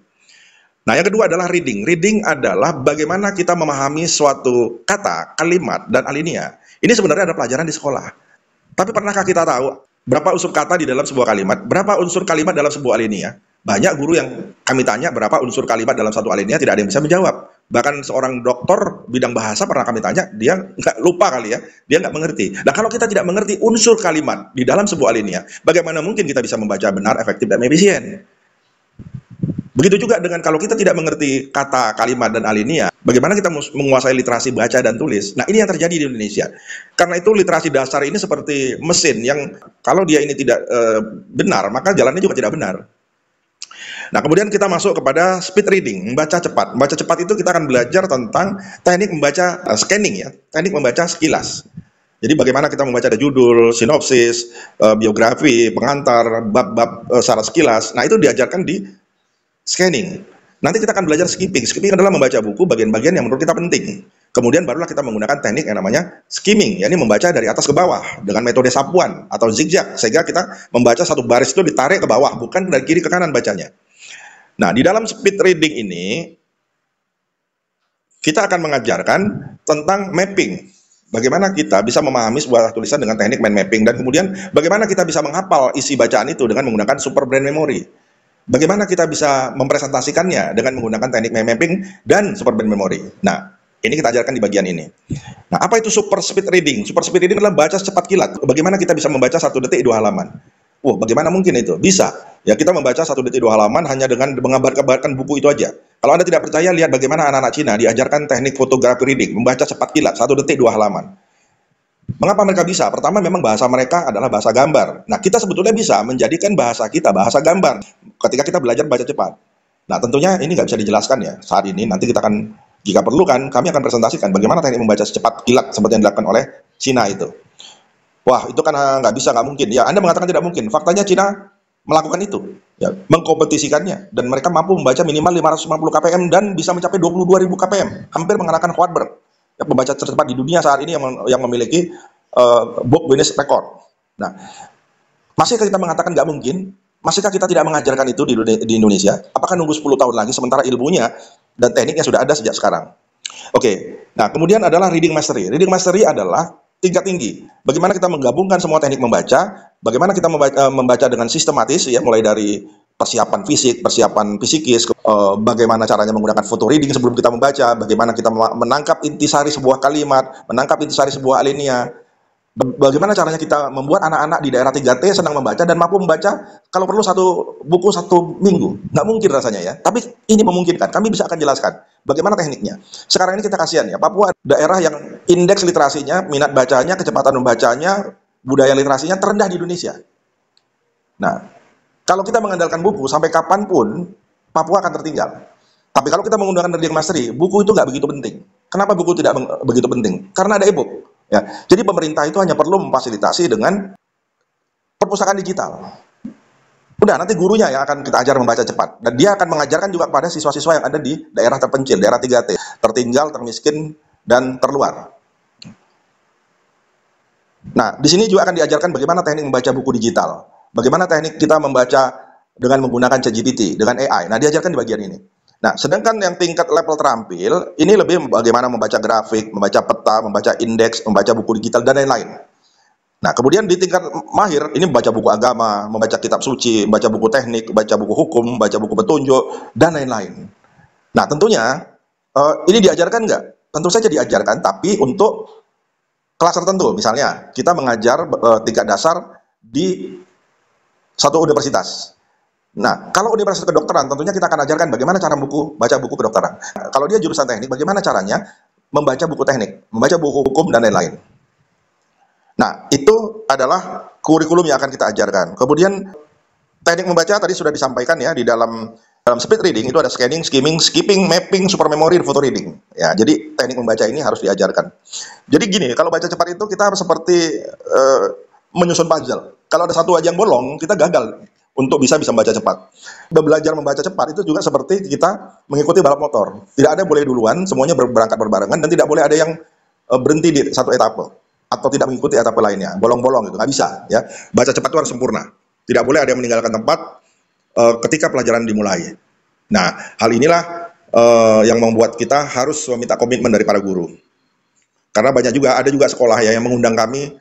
Nah, yang kedua adalah reading. Reading adalah bagaimana kita memahami suatu kata, kalimat, dan alinea. Ini sebenarnya ada pelajaran di sekolah. Tapi pernahkah kita tahu berapa unsur kata di dalam sebuah kalimat? Berapa unsur kalimat dalam sebuah alinea? Banyak guru yang kami tanya berapa unsur kalimat dalam satu alinea, tidak ada yang bisa menjawab. Bahkan seorang doktor bidang bahasa pernah kami tanya, dia nggak lupa kali ya, dia nggak mengerti. Nah, kalau kita tidak mengerti unsur kalimat di dalam sebuah alinea, bagaimana mungkin kita bisa membaca benar, efektif, dan efisien? Begitu juga dengan kalau kita tidak mengerti kata, kalimat, dan alinea, bagaimana kita menguasai literasi baca dan tulis? Nah, ini yang terjadi di Indonesia. Karena itu literasi dasar ini seperti mesin yang kalau dia ini tidak benar, maka jalannya juga tidak benar. Nah, kemudian kita masuk kepada speed reading, membaca cepat. Membaca cepat itu kita akan belajar tentang teknik membaca scanning ya, teknik membaca sekilas. Jadi bagaimana kita membaca ada judul, sinopsis, biografi, pengantar, bab-bab secara sekilas. Nah, itu diajarkan di scanning. Nanti kita akan belajar skipping. Skipping adalah membaca buku bagian-bagian yang menurut kita penting. Kemudian barulah kita menggunakan teknik yang namanya skimming, yakni membaca dari atas ke bawah dengan metode sapuan atau zigzag, sehingga kita membaca satu baris itu ditarik ke bawah, bukan dari kiri ke kanan bacanya. Nah, di dalam speed reading ini kita akan mengajarkan tentang mapping. Bagaimana kita bisa memahami sebuah tulisan dengan teknik mind mapping, dan kemudian bagaimana kita bisa menghafal isi bacaan itu dengan menggunakan super brain memory. Bagaimana kita bisa mempresentasikannya dengan menggunakan teknik mind mapping dan super brain memory. Nah, ini kita ajarkan di bagian ini. Nah, apa itu super speed reading? Super speed reading adalah baca secepat kilat. Bagaimana kita bisa membaca 1 detik 2 halaman? Wah, bagaimana mungkin itu? Bisa. Ya, kita membaca 1 detik 2 halaman hanya dengan mengabarkan buku itu aja. Kalau Anda tidak percaya, lihat bagaimana anak-anak Cina diajarkan teknik fotografi reading, membaca cepat kilat 1 detik 2 halaman. Mengapa mereka bisa? Pertama, memang bahasa mereka adalah bahasa gambar. Nah, kita sebetulnya bisa menjadikan bahasa kita bahasa gambar ketika kita belajar baca cepat. Nah, tentunya ini nggak bisa dijelaskan ya saat ini. Nanti kita akan, jika perlu kan, kami akan presentasikan bagaimana teknik membaca secepat kilat seperti yang dilakukan oleh Cina itu. Wah, itu kan nggak bisa, nggak mungkin. Ya, Anda mengatakan tidak mungkin. Faktanya Cina melakukan itu, ya, mengkompetisikannya, dan mereka mampu membaca minimal 550 kpm dan bisa mencapai 22.000 kpm, hampir mengalahkan Warburg, ya, pembaca tercepat di dunia saat ini yang memiliki book Guinness Record. Nah, masihkah kita mengatakan nggak mungkin? Masihkah kita tidak mengajarkan itu di Indonesia? Apakah nunggu 10 tahun lagi sementara ilmunya dan tekniknya sudah ada sejak sekarang? Oke, nah kemudian adalah reading mastery. Reading mastery adalah tingkat tinggi. Bagaimana kita menggabungkan semua teknik membaca, bagaimana kita membaca dengan sistematis, ya, mulai dari persiapan fisik, persiapan psikis, bagaimana caranya menggunakan photo reading sebelum kita membaca, bagaimana kita menangkap intisari sebuah kalimat, menangkap intisari sebuah alinea, bagaimana caranya kita membuat anak-anak di daerah 3T senang membaca dan mampu membaca kalau perlu satu buku 1 minggu. Nggak mungkin rasanya ya, tapi ini memungkinkan. Kami bisa akan jelaskan bagaimana tekniknya. Sekarang ini kita kasihan ya, Papua daerah yang indeks literasinya, minat bacanya, kecepatan membacanya, budaya literasinya terendah di Indonesia. Nah, kalau kita mengandalkan buku, sampai kapanpun Papua akan tertinggal. Tapi kalau kita menggunakan reading mastery, buku itu nggak begitu penting. Kenapa buku tidak begitu penting? Karena ada e-book. Ya, jadi pemerintah itu hanya perlu memfasilitasi dengan perpustakaan digital. Udah, nanti gurunya yang akan kita ajar membaca cepat. Dan dia akan mengajarkan juga kepada siswa-siswa yang ada di daerah terpencil, daerah 3T, tertinggal, termiskin, dan terluar. Nah, di sini juga akan diajarkan bagaimana teknik membaca buku digital. Bagaimana teknik kita membaca dengan menggunakan ChatGPT, dengan AI. Nah, diajarkan di bagian ini. Nah, sedangkan yang tingkat level terampil, ini lebih bagaimana membaca grafik, membaca peta, membaca indeks, membaca buku digital, dan lain-lain. Nah, kemudian di tingkat mahir, ini membaca buku agama, membaca kitab suci, membaca buku teknik, membaca buku hukum, membaca buku petunjuk, dan lain-lain. Nah, tentunya, ini diajarkan nggak? Tentu saja diajarkan, tapi untuk kelas tertentu. Misalnya, kita mengajar tingkat dasar di satu universitas. Nah, kalau universitas kedokteran, tentunya kita akan ajarkan bagaimana cara baca buku kedokteran. Kalau dia jurusan teknik, bagaimana caranya membaca buku teknik, membaca buku hukum, dan lain-lain. Nah, itu adalah kurikulum yang akan kita ajarkan. Kemudian teknik membaca tadi sudah disampaikan ya di dalam speed reading itu ada scanning, skimming, skipping, mapping, super memory, photo reading. Ya, jadi teknik membaca ini harus diajarkan. Jadi gini, kalau baca cepat itu kita harus seperti menyusun puzzle. Kalau ada satu aja yang bolong, kita gagal untuk bisa membaca cepat. Belajar membaca cepat itu juga seperti kita mengikuti balap motor. Tidak ada boleh duluan, semuanya berangkat berbarengan dan tidak boleh ada yang berhenti di satu etape atau tidak mengikuti etape lainnya. Bolong-bolong itu nggak bisa. Ya, baca cepat itu harus sempurna. Tidak boleh ada yang meninggalkan tempat ketika pelajaran dimulai. Nah, hal inilah yang membuat kita harus meminta komitmen dari para guru. Karena ada juga sekolah ya yang mengundang kami,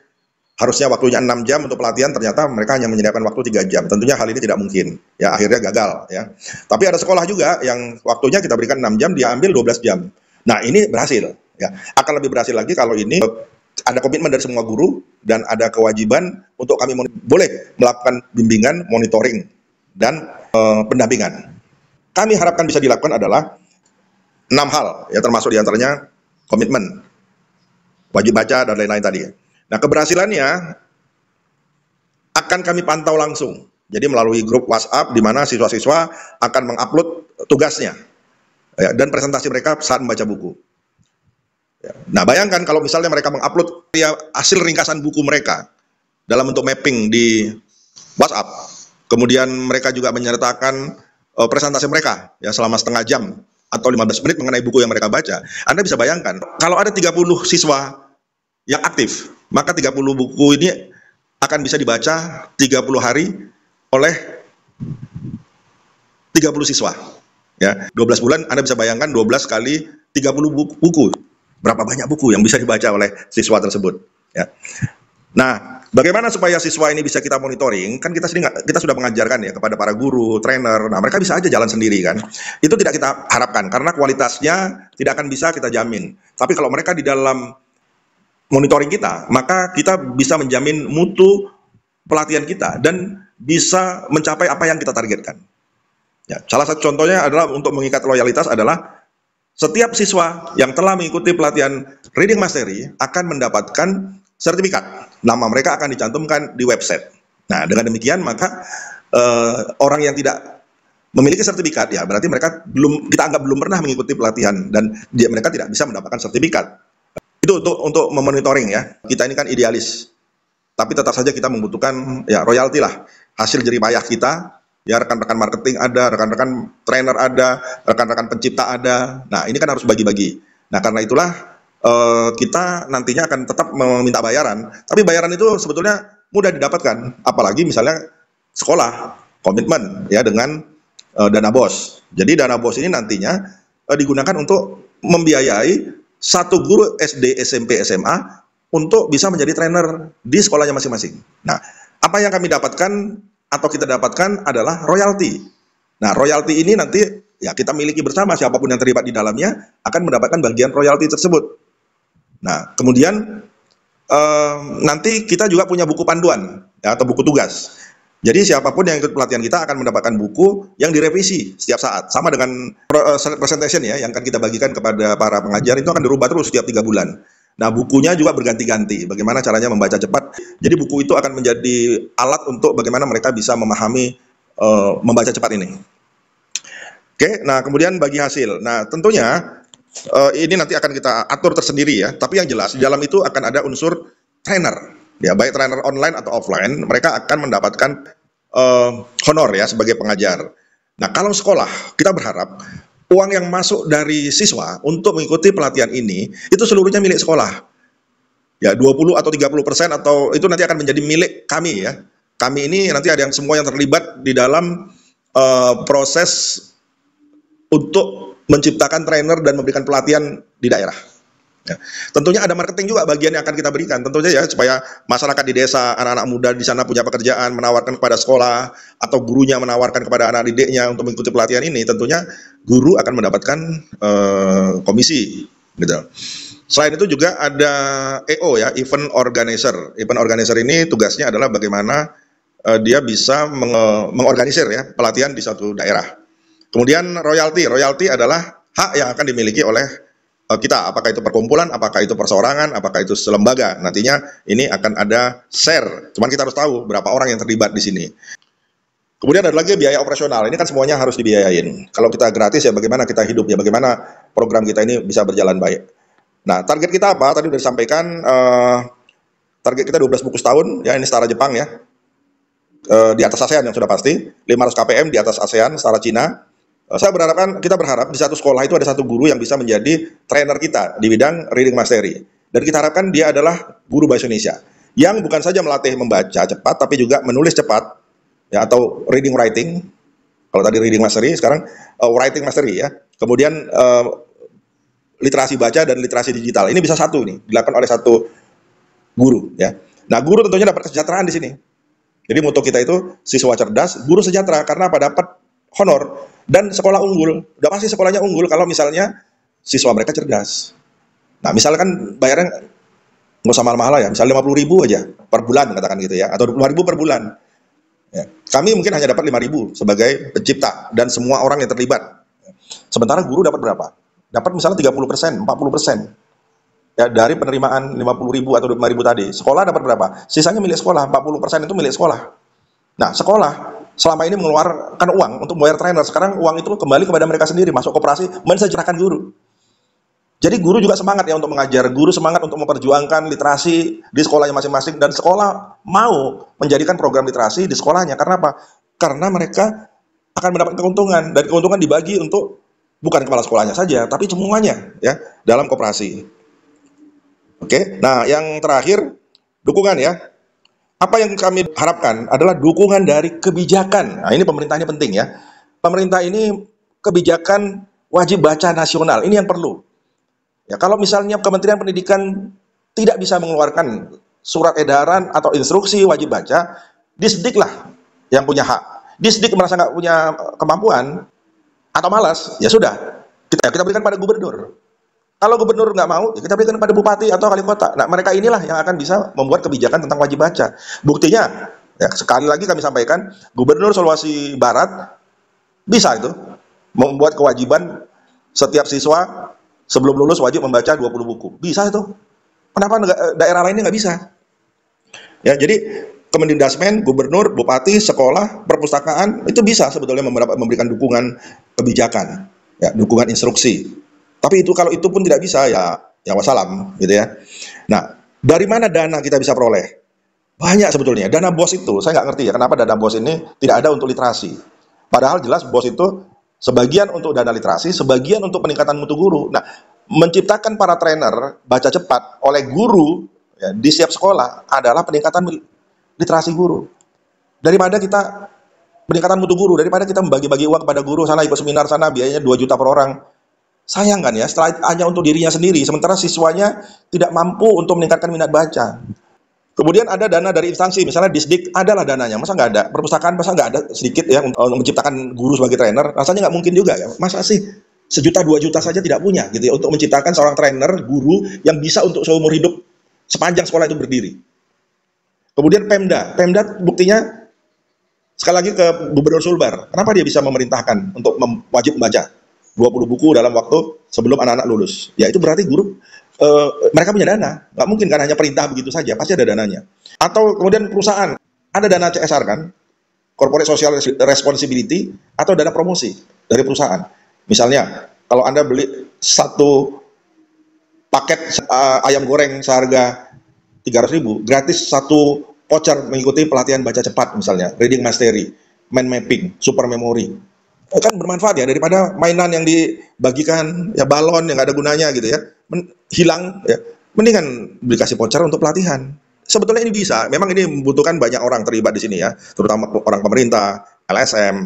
harusnya waktunya 6 jam untuk pelatihan, ternyata mereka hanya menyediakan waktu 3 jam. Tentunya hal ini tidak mungkin. Ya, akhirnya gagal ya. Tapi ada sekolah juga yang waktunya kita berikan 6 jam, dia ambil 12 jam. Nah, ini berhasil ya. Akan lebih berhasil lagi kalau ini ada komitmen dari semua guru dan ada kewajiban untuk kami boleh melakukan bimbingan, monitoring, dan pendampingan. Kami harapkan bisa dilakukan adalah 6 hal, ya termasuk diantaranya komitmen, wajib baca, dan lain-lain tadi. Nah, keberhasilannya akan kami pantau langsung. Jadi melalui grup WhatsApp di mana siswa-siswa akan mengupload tugasnya ya, dan presentasi mereka saat membaca buku. Nah, bayangkan kalau misalnya mereka mengupload ya, hasil ringkasan buku mereka dalam bentuk mapping di WhatsApp. Kemudian mereka juga menyertakan presentasi mereka ya selama setengah jam atau 15 menit mengenai buku yang mereka baca. Anda bisa bayangkan, kalau ada 30 siswa yang aktif, maka 30 buku ini akan bisa dibaca 30 hari oleh 30 siswa. Ya, 12 bulan Anda bisa bayangkan 12 kali 30 buku. Berapa banyak buku yang bisa dibaca oleh siswa tersebut, ya. Nah, bagaimana supaya siswa ini bisa kita monitoring? Kan kita sudah mengajarkan ya kepada para guru, trainer. Nah, mereka bisa aja jalan sendiri kan. Itu tidak kita harapkan karena kualitasnya tidak akan bisa kita jamin. Tapi kalau mereka di dalam monitoring kita, maka kita bisa menjamin mutu pelatihan kita dan bisa mencapai apa yang kita targetkan. Ya, salah satu contohnya adalah untuk mengikat loyalitas adalah setiap siswa yang telah mengikuti pelatihan Reading Mastery akan mendapatkan sertifikat. Nama mereka akan dicantumkan di website. Nah, dengan demikian maka orang yang tidak memiliki sertifikat ya berarti kita anggap belum pernah mengikuti pelatihan dan mereka tidak bisa mendapatkan sertifikat. Itu untuk memonitoring ya. Kita ini kan idealis. Tapi tetap saja kita membutuhkan ya royalti lah. Hasil jerih payah kita, ya rekan-rekan marketing ada, rekan-rekan trainer ada, rekan-rekan pencipta ada. Nah, ini kan harus bagi-bagi. Nah, karena itulah kita nantinya akan tetap meminta bayaran, tapi bayaran itu sebetulnya mudah didapatkan, apalagi misalnya sekolah komitmen ya dengan dana BOS. Jadi dana BOS ini nantinya digunakan untuk membiayai satu guru SD, SMP, SMA untuk bisa menjadi trainer di sekolahnya masing-masing. Nah, apa yang kami dapatkan atau kita dapatkan adalah royalti. Nah, royalti ini nanti ya kita miliki bersama, siapapun yang terlibat di dalamnya akan mendapatkan bagian royalti tersebut. Nah, kemudian nanti kita juga punya buku panduan ya, atau buku tugas. Jadi siapapun yang ikut pelatihan kita akan mendapatkan buku yang direvisi setiap saat. Sama dengan presentation ya, yang akan kita bagikan kepada para pengajar itu akan dirubah terus setiap 3 bulan. Nah, bukunya juga berganti-ganti. Bagaimana caranya membaca cepat. Jadi buku itu akan menjadi alat untuk bagaimana mereka bisa memahami membaca cepat ini. Oke, nah kemudian bagi hasil. Nah, tentunya ini nanti akan kita atur tersendiri ya, tapi yang jelas di dalam itu akan ada unsur trainer, ya baik trainer online atau offline, mereka akan mendapatkan honor ya sebagai pengajar. Nah, kalau sekolah kita berharap uang yang masuk dari siswa untuk mengikuti pelatihan ini itu seluruhnya milik sekolah. Ya 20 atau 30% atau itu nanti akan menjadi milik kami ya. Kami ini nanti ada yang semua yang terlibat di dalam proses untuk menciptakan trainer dan memberikan pelatihan di daerah. Ya. Tentunya ada marketing juga bagian yang akan kita berikan. Tentunya ya supaya masyarakat di desa, anak-anak muda di sana punya pekerjaan, menawarkan kepada sekolah atau gurunya menawarkan kepada anak didiknya untuk mengikuti pelatihan ini. Tentunya guru akan mendapatkan komisi. Gitu. Selain itu juga ada EO ya, event organizer. Event organizer ini tugasnya adalah bagaimana dia bisa mengorganisir ya pelatihan di suatu daerah. Kemudian royalti adalah hak yang akan dimiliki oleh kita, apakah itu perkumpulan, apakah itu perseorangan, apakah itu selembaga. Nantinya ini akan ada share. Cuman kita harus tahu berapa orang yang terlibat di sini. Kemudian ada lagi biaya operasional. Ini kan semuanya harus dibiayain. Kalau kita gratis ya bagaimana kita hidup ya, bagaimana program kita ini bisa berjalan baik. Nah, target kita apa? Tadi sudah disampaikan, target kita 12 buku setahun, ya ini setara Jepang ya. Di atas ASEAN yang sudah pasti, 500 KPM di atas ASEAN, setara Cina. Kita berharap di satu sekolah itu ada satu guru yang bisa menjadi trainer kita di bidang reading mastery. Dan kita harapkan dia adalah guru bahasa Indonesia yang bukan saja melatih membaca cepat, tapi juga menulis cepat, ya, atau reading writing. Kalau tadi reading mastery, sekarang writing mastery ya. Kemudian literasi baca dan literasi digital. Ini bisa satu nih dilakukan oleh satu guru ya. Nah, guru tentunya dapat kesejahteraan di sini. Jadi moto kita itu siswa cerdas, guru sejahtera, karena apa? Dapat honor dan sekolah unggul. Udah pasti sekolahnya unggul kalau misalnya siswa mereka cerdas. Nah, misalkan bayarnya nggak usah mahal-mahal ya, misalnya 50.000 aja per bulan katakan gitu ya, atau 20.000 per bulan. Ya. Kami mungkin hanya dapat 5.000 sebagai pencipta dan semua orang yang terlibat. Sementara guru dapat berapa? Dapat misalnya 30%, 40%. Ya, dari penerimaan 50.000 atau 25.000 tadi. Sekolah dapat berapa? Sisanya milik sekolah, 40% itu milik sekolah. Nah, sekolah selama ini mengeluarkan uang untuk membayar trainer. Sekarang uang itu kembali kepada mereka sendiri, masuk koperasi, mensejahterakan guru. Jadi guru juga semangat ya untuk mengajar, guru semangat untuk memperjuangkan literasi di sekolahnya masing-masing, dan sekolah mau menjadikan program literasi di sekolahnya. Karena apa? Karena mereka akan mendapat keuntungan, dan keuntungan dibagi untuk bukan kepala sekolahnya saja, tapi semuanya ya dalam koperasi. Oke, nah yang terakhir dukungan ya. Apa yang kami harapkan adalah dukungan dari kebijakan. Nah, ini pemerintahnya penting ya. Pemerintah ini kebijakan wajib baca nasional, ini yang perlu. Ya, kalau misalnya Kementerian Pendidikan tidak bisa mengeluarkan surat edaran atau instruksi wajib baca, Disdiklah yang punya hak. Disdik merasa nggak punya kemampuan atau malas, ya sudah, kita berikan pada gubernur. Kalau gubernur nggak mau, ya kita berikan pada bupati atau wali kota. Nah, mereka inilah yang akan bisa membuat kebijakan tentang wajib baca. Buktinya, ya, sekali lagi kami sampaikan, Gubernur Sulawesi Barat bisa itu membuat kewajiban setiap siswa sebelum lulus wajib membaca 20 buku. Bisa itu. Kenapa daerah lainnya nggak bisa? Ya, jadi Kemendikbudrismen, gubernur, bupati, sekolah, perpustakaan itu bisa sebetulnya memberikan dukungan kebijakan, ya, dukungan instruksi. Tapi itu kalau itu pun tidak bisa, ya wassalam, gitu ya. Nah, dari mana dana kita bisa peroleh? Banyak sebetulnya. Dana BOS itu, saya nggak ngerti ya kenapa dana BOS ini tidak ada untuk literasi. Padahal jelas BOS itu sebagian untuk dana literasi, sebagian untuk peningkatan mutu guru. Nah, menciptakan para trainer baca cepat oleh guru ya, di setiap sekolah adalah peningkatan literasi guru. Daripada kita peningkatan mutu guru, daripada kita membagi-bagi uang kepada guru, sana ikut seminar sana biayanya 2 juta per orang. Sayang kan ya, setelah hanya untuk dirinya sendiri, sementara siswanya tidak mampu untuk meningkatkan minat baca. Kemudian ada dana dari instansi, misalnya Disdik adalah dananya, masa nggak ada? Perpustakaan masa nggak ada sedikit ya untuk menciptakan guru sebagai trainer? Rasanya nggak mungkin juga ya. Masa sih 1 juta 2 juta saja tidak punya gitu ya untuk menciptakan seorang trainer guru yang bisa untuk seumur hidup sepanjang sekolah itu berdiri. Kemudian Pemda buktinya sekali lagi ke Gubernur Sulbar. Kenapa dia bisa memerintahkan untuk wajib membaca 20 buku dalam waktu sebelum anak-anak lulus? Ya itu berarti guru mereka punya dana. Nggak mungkin kan hanya perintah begitu saja, pasti ada dananya. Atau kemudian perusahaan, ada dana CSR kan, Corporate Social Responsibility, atau dana promosi dari perusahaan. Misalnya, kalau Anda beli satu paket ayam goreng seharga 300.000, gratis satu voucher mengikuti pelatihan baca cepat misalnya, reading mastery, mind mapping, super memory. Kan bermanfaat ya, daripada mainan yang dibagikan, ya balon yang nggak ada gunanya gitu ya, hilang ya. Mendingan kasih voucher untuk pelatihan. Sebetulnya ini bisa, memang ini membutuhkan banyak orang terlibat di sini ya, terutama orang pemerintah, LSM,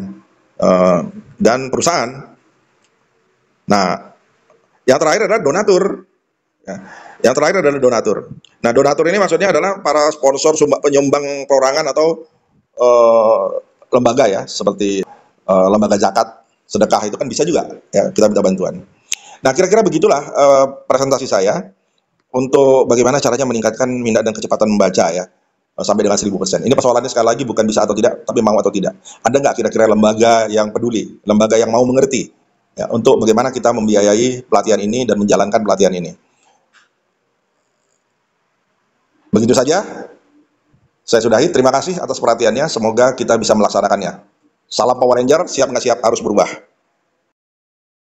dan perusahaan. Nah, yang terakhir adalah donatur. Ya. Yang terakhir adalah donatur. Nah, donatur ini maksudnya adalah para sponsor penyumbang perorangan atau lembaga ya, seperti lembaga zakat, sedekah itu kan bisa juga ya, kita minta bantuan. Nah, kira-kira begitulah presentasi saya untuk bagaimana caranya meningkatkan minat dan kecepatan membaca ya sampai dengan 1000%. Ini persoalannya sekali lagi bukan bisa atau tidak, tapi mau atau tidak. Ada nggak kira-kira lembaga yang peduli, lembaga yang mau mengerti ya, untuk bagaimana kita membiayai pelatihan ini dan menjalankan pelatihan ini. Begitu saja, saya sudahi. Terima kasih atas perhatiannya. Semoga kita bisa melaksanakannya. Salam Power Ranger, siap nggak siap harus berubah.